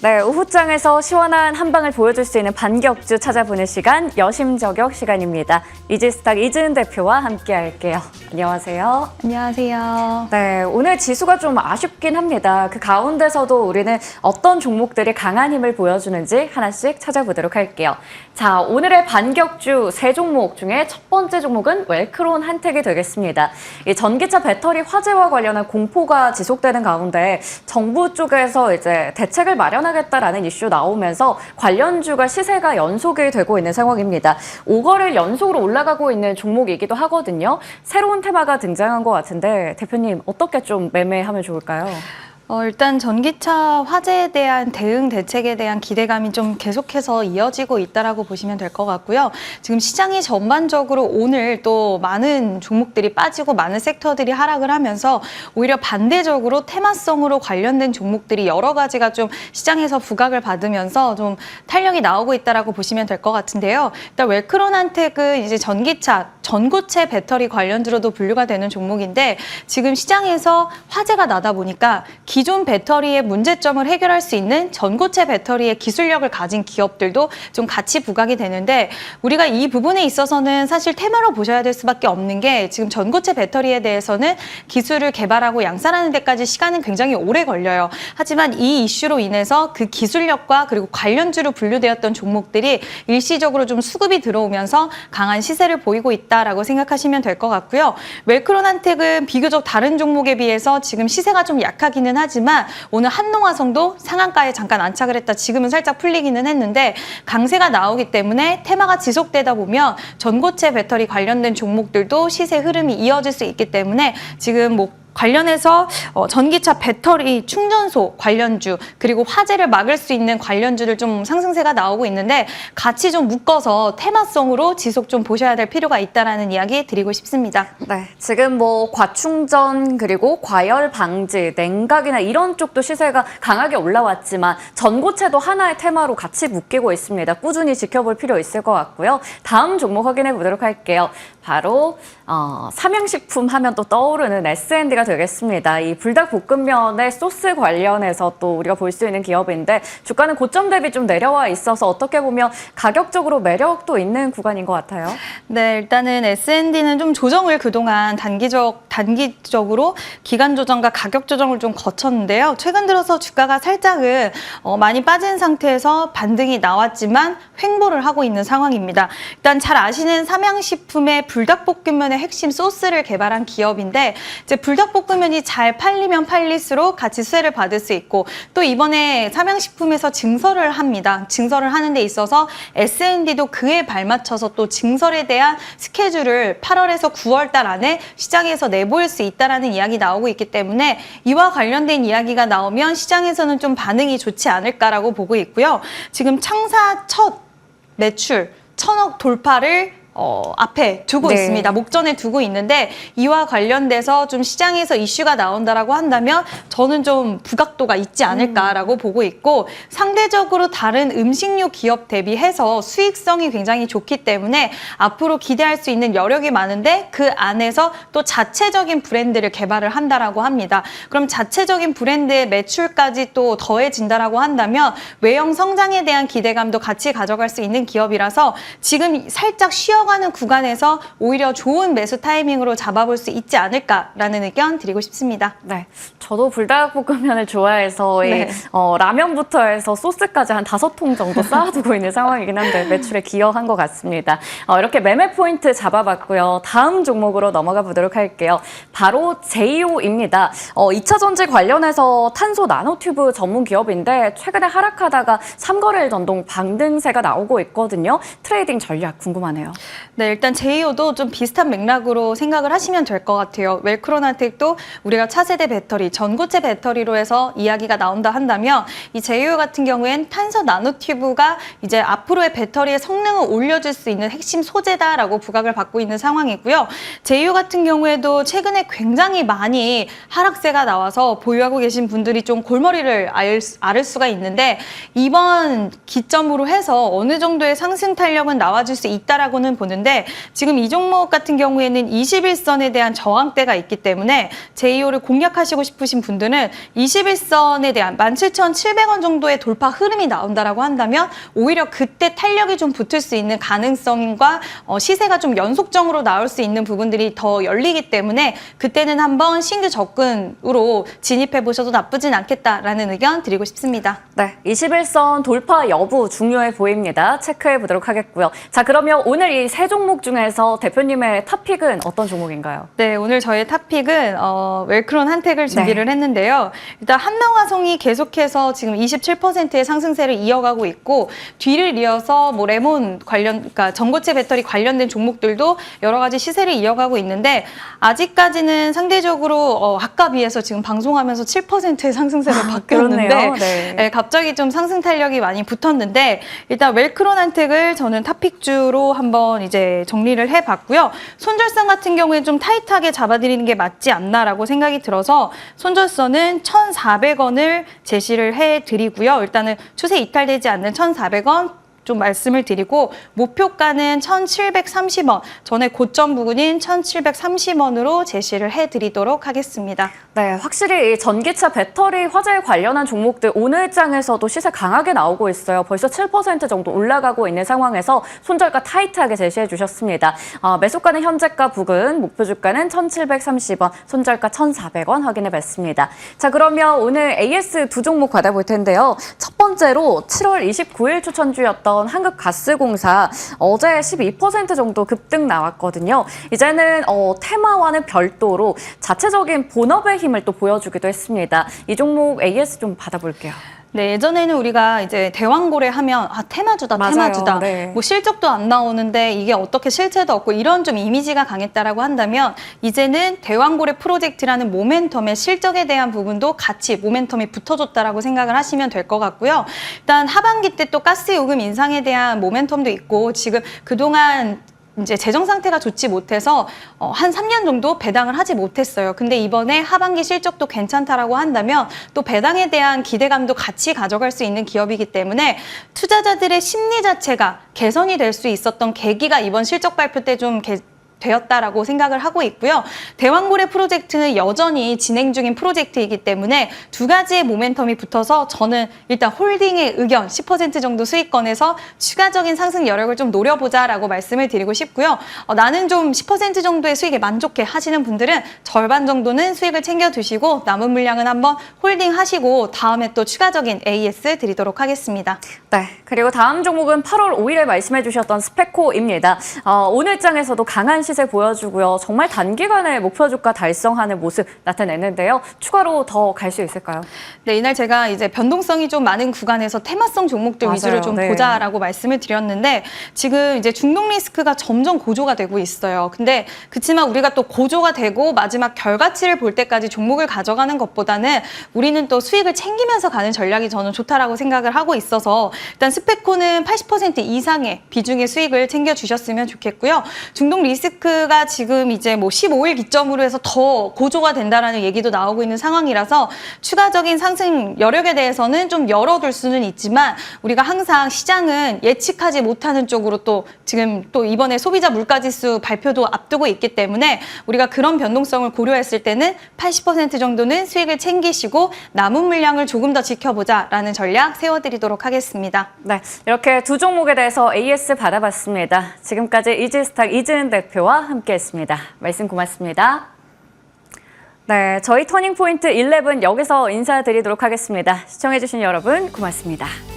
네, 오후장에서 시원한 한방을 보여줄 수 있는 반격주 찾아보는 시간, 여심저격 시간입니다. 이지스탁 이지은 대표와 함께 할게요. 안녕하세요. 안녕하세요. 네, 오늘 지수가 좀 아쉽긴 합니다. 그 가운데서도 우리는 어떤 종목들이 강한 힘을 보여주는지 하나씩 찾아보도록 할게요. 자, 오늘의 반격주 세 종목 중에 첫 번째 종목은 웰크론 한택이 되겠습니다. 이 전기차 배터리 화재와 관련한 공포가 지속되는 가운데 정부 쪽에서 이제 대책을 마련하겠다라는 이슈 나오면서 관련주가 시세가 연속이 되고 있는 상황입니다. 5거래일 연속으로 올라가고 있는 종목이기도 하거든요. 새로운 테마가 등장한 것 같은데 대표님 어떻게 좀 매매하면 좋을까요? 일단 전기차 화재에 대한 대응 대책에 대한 기대감이 좀 계속해서 이어지고 있다라고 보시면 될 것 같고요. 지금 시장이 전반적으로 오늘 또 많은 종목들이 빠지고 많은 섹터들이 하락을 하면서 오히려 반대적으로 테마성으로 관련된 종목들이 여러 가지가 좀 시장에서 부각을 받으면서 좀 탄력이 나오고 있다라고 보시면 될 것 같은데요. 일단 웰크론 한택은 이제 전기차, 전고체 배터리 관련주로도 분류가 되는 종목인데 지금 시장에서 화재가 나다 보니까 기존 배터리의 문제점을 해결할 수 있는 전고체 배터리의 기술력을 가진 기업들도 좀 같이 부각이 되는데 우리가 이 부분에 있어서는 사실 테마로 보셔야 될 수밖에 없는 게 지금 전고체 배터리에 대해서는 기술을 개발하고 양산하는 데까지 시간은 굉장히 오래 걸려요. 하지만 이 이슈로 인해서 그 기술력과 그리고 관련주로 분류되었던 종목들이 일시적으로 좀 수급이 들어오면서 강한 시세를 보이고 있다라고 생각하시면 될 것 같고요. 웰크론 한택은 비교적 다른 종목에 비해서 지금 시세가 좀 약하기는 하지만 오늘 한농화성도 상한가에 잠깐 안착을 했다 지금은 살짝 풀리기는 했는데 강세가 나오기 때문에 테마가 지속되다 보면 전고체 배터리 관련된 종목들도 시세 흐름이 이어질 수 있기 때문에 지금 관련해서 전기차 배터리 충전소 관련주 그리고 화재를 막을 수 있는 관련주들 좀 상승세가 나오고 있는데 같이 좀 묶어서 테마성으로 지속 좀 보셔야 될 필요가 있다라는 이야기 드리고 싶습니다. 네, 지금 과충전 그리고 과열 방지, 냉각이나 이런 쪽도 시세가 강하게 올라왔지만 전고체도 하나의 테마로 같이 묶이고 있습니다. 꾸준히 지켜볼 필요 있을 것 같고요. 다음 종목 확인해 보도록 할게요. 바로 삼양식품 하면 또 떠오르는 S&D가 되겠습니다. 이 불닭볶음면의 소스 관련해서 또 우리가 볼 수 있는 기업인데 주가는 고점 대비 좀 내려와 있어서 어떻게 보면 가격적으로 매력도 있는 구간인 것 같아요. 네, 일단은 S&D는 좀 조정을 그동안 단기적으로 기간 조정과 가격 조정을 좀 거쳤는데요. 최근 들어서 주가가 살짝은 많이 빠진 상태에서 반등이 나왔지만 횡보를 하고 있는 상황입니다. 일단 잘 아시는 삼양식품의 불닭볶음면의 핵심 소스를 개발한 기업인데 이제 불닭볶음면이 잘 팔리면 팔릴수록 같이 수혜를 받을 수 있고 또 이번에 삼양식품에서 증설을 합니다. 증설을 하는 데 있어서 S&D도 그에 발맞춰서 또 증설에 대한 스케줄을 8월에서 9월 달 안에 시장에서 내보일 수 있다라는 이야기 나오고 있기 때문에 이와 관련된 이야기가 나오면 시장에서는 좀 반응이 좋지 않을까라고 보고 있고요. 지금 창사 첫 매출 1,000억 돌파를 앞에 두고 있습니다. 목전에 두고 있는데 이와 관련돼서 좀 시장에서 이슈가 나온다라고 한다면 저는 좀 부각도가 있지 않을까라고 보고 있고 상대적으로 다른 음식료 기업 대비해서 수익성이 굉장히 좋기 때문에 앞으로 기대할 수 있는 여력이 많은데 그 안에서 또 자체적인 브랜드를 개발을 한다라고 합니다. 그럼 자체적인 브랜드의 매출까지 또 더해진다라고 한다면 외형 성장에 대한 기대감도 같이 가져갈 수 있는 기업이라서 지금 살짝 쉬어가는 구간에서 오히려 좋은 매수 타이밍으로 잡아볼 수 있지 않을까라는 의견 드리고 싶습니다. 네, 저도 불닭볶음면을 좋아해서 라면부터 해서 소스까지 한 5통 정도 쌓아두고 있는 상황이긴 한데 매출에 기여한 것 같습니다. 이렇게 매매 포인트 잡아봤고요. 다음 종목으로 넘어가 보도록 할게요. 바로 제이오입니다. 2차 전지 관련해서 탄소 나노튜브 전문 기업인데 최근에 하락하다가 3거래일 전동 반등세가 나오고 있거든요. 트레이딩 전략 궁금하네요. 네, 일단 제이오도 좀 비슷한 맥락으로 생각을 하시면 될 것 같아요. 웰크론 한택도 우리가 차세대 배터리, 전고체 배터리로 해서 이야기가 나온다 한다면 이 제이오 같은 경우엔 탄소 나노튜브가 이제 앞으로의 배터리의 성능을 올려줄 수 있는 핵심 소재다라고 부각을 받고 있는 상황이고요. 제이오 같은 경우에도 최근에 굉장히 많이 하락세가 나와서 보유하고 계신 분들이 좀 골머리를 앓을 수가 있는데 이번 기점으로 해서 어느 정도의 상승 탄력은 나와줄 수 있다라고는 보는데 지금 이 종목 같은 경우에는 21선에 대한 저항대가 있기 때문에 제2호를 공략하시고 싶으신 분들은 21선에 대한 17,700원 정도의 돌파 흐름이 나온다라고 한다면 오히려 그때 탄력이 좀 붙을 수 있는 가능성과 시세가 좀 연속적으로 나올 수 있는 부분들이 더 열리기 때문에 그때는 한번 신규 접근으로 진입해 보셔도 나쁘진 않겠다라는 의견 드리고 싶습니다. 네, 21선 돌파 여부 중요해 보입니다. 체크해 보도록 하겠고요. 자, 그러면 오늘 이 세 종목 중에서 대표님의 탑픽은 어떤 종목인가요? 네, 오늘 저의 탑픽은 웰크론 한택을 준비를 했는데요. 일단 한명화성이 계속해서 지금 27%의 상승세를 이어가고 있고 뒤를 이어서 뭐 레몬 관련, 그러니까 전고체 배터리 관련된 종목들도 여러 가지 시세를 이어가고 있는데 아직까지는 상대적으로 아까 비해서 지금 방송하면서 7%의 상승세를 바뀌었는데 네, 갑자기 좀 상승 탄력이 많이 붙었는데 일단 웰크론 한택을 저는 탑픽주로 한번 이제 정리를 해봤고요. 손절선 같은 경우에 좀 타이트하게 잡아드리는 게 맞지 않나라고 생각이 들어서 손절선은 1,400원을 제시를 해드리고요. 일단은 추세 이탈되지 않는 1,400원 좀 말씀을 드리고 목표가는 1,730원, 전에 고점 부근인 1,730원으로 제시를 해드리도록 하겠습니다. 네, 확실히 이 전기차 배터리 화재 관련한 종목들 오늘 장에서도 시세 강하게 나오고 있어요. 벌써 7% 정도 올라가고 있는 상황에서 손절가 타이트하게 제시해 주셨습니다. 매수가는 현재가 부근, 목표 주가는 1,730원, 손절가 1,400원 확인해 봤습니다. 자, 그러면 오늘 AS 두 종목 받아볼 텐데요. 첫 번째로 7월 29일 추천주였던 한국가스공사 어제 12% 정도 급등 나왔거든요. 이제는 테마와는 별도로 자체적인 본업의 힘을 또 보여주기도 했습니다. 이 종목 AS 좀 받아볼게요. 네, 예전에는 우리가 이제 대왕고래 하면 테마주다, 맞아요. 테마주다. 네. 뭐 실적도 안 나오는데 이게 어떻게 실체도 없고 이런 좀 이미지가 강했다라고 한다면 이제는 대왕고래 프로젝트라는 모멘텀의 실적에 대한 부분도 같이 모멘텀이 붙어줬다라고 생각을 하시면 될 것 같고요. 일단 하반기 때 또 가스 요금 인상에 대한 모멘텀도 있고 지금 그동안 이제 재정 상태가 좋지 못해서 한 3년 정도 배당을 하지 못했어요. 근데 이번에 하반기 실적도 괜찮다라고 한다면 또 배당에 대한 기대감도 같이 가져갈 수 있는 기업이기 때문에 투자자들의 심리 자체가 개선이 될 수 있었던 계기가 이번 실적 발표 때 좀 되었다라고 생각을 하고 있고요. 대왕고래 프로젝트는 여전히 진행 중인 프로젝트이기 때문에 두 가지의 모멘텀이 붙어서 저는 일단 홀딩의 의견 10% 정도 수익권에서 추가적인 상승 여력을 좀 노려보자라고 말씀을 드리고 싶고요. 나는 좀 10% 정도의 수익에 만족해 하시는 분들은 절반 정도는 수익을 챙겨 두시고 남은 물량은 한번 홀딩하시고 다음에 또 추가적인 AS 드리도록 하겠습니다. 네, 그리고 다음 종목은 8월 5일에 말씀해 주셨던 스페코입니다. 오늘 장에서도 강한 시세 보여주고요. 정말 단기간에 목표 주가 달성하는 모습 나타냈는데요. 추가로 더 갈 수 있을까요? 네, 이날 제가 이제 변동성이 좀 많은 구간에서 테마성 종목들 맞아요. 위주로 좀 네. 보자라고 말씀을 드렸는데 지금 이제 중동 리스크가 점점 고조가 되고 있어요. 근데 그렇지만 우리가 또 고조가 되고 마지막 결과치를 볼 때까지 종목을 가져가는 것보다는 우리는 또 수익을 챙기면서 가는 전략이 저는 좋다라고 생각을 하고 있어서 일단 스페코는 80% 이상의 비중의 수익을 챙겨 주셨으면 좋겠고요. 중동 리스크가 지금 이제 뭐 15일 기점으로 해서 더 고조가 된다라는 얘기도 나오고 있는 상황이라서 추가적인 상승 여력에 대해서는 좀 열어둘 수는 있지만 우리가 항상 시장은 예측하지 못하는 쪽으로 또 지금 또 이번에 소비자 물가지수 발표도 앞두고 있기 때문에 우리가 그런 변동성을 고려했을 때는 80% 정도는 수익을 챙기시고 남은 물량을 조금 더 지켜보자라는 전략 세워드리도록 하겠습니다. 네, 이렇게 두 종목에 대해서 AS 받아봤습니다. 지금까지 이지스탁 이지은 대표와 함께했습니다. 말씀 고맙습니다. 네, 저희 터닝포인트 11 여기서 인사드리도록 하겠습니다. 시청해주신 여러분 고맙습니다.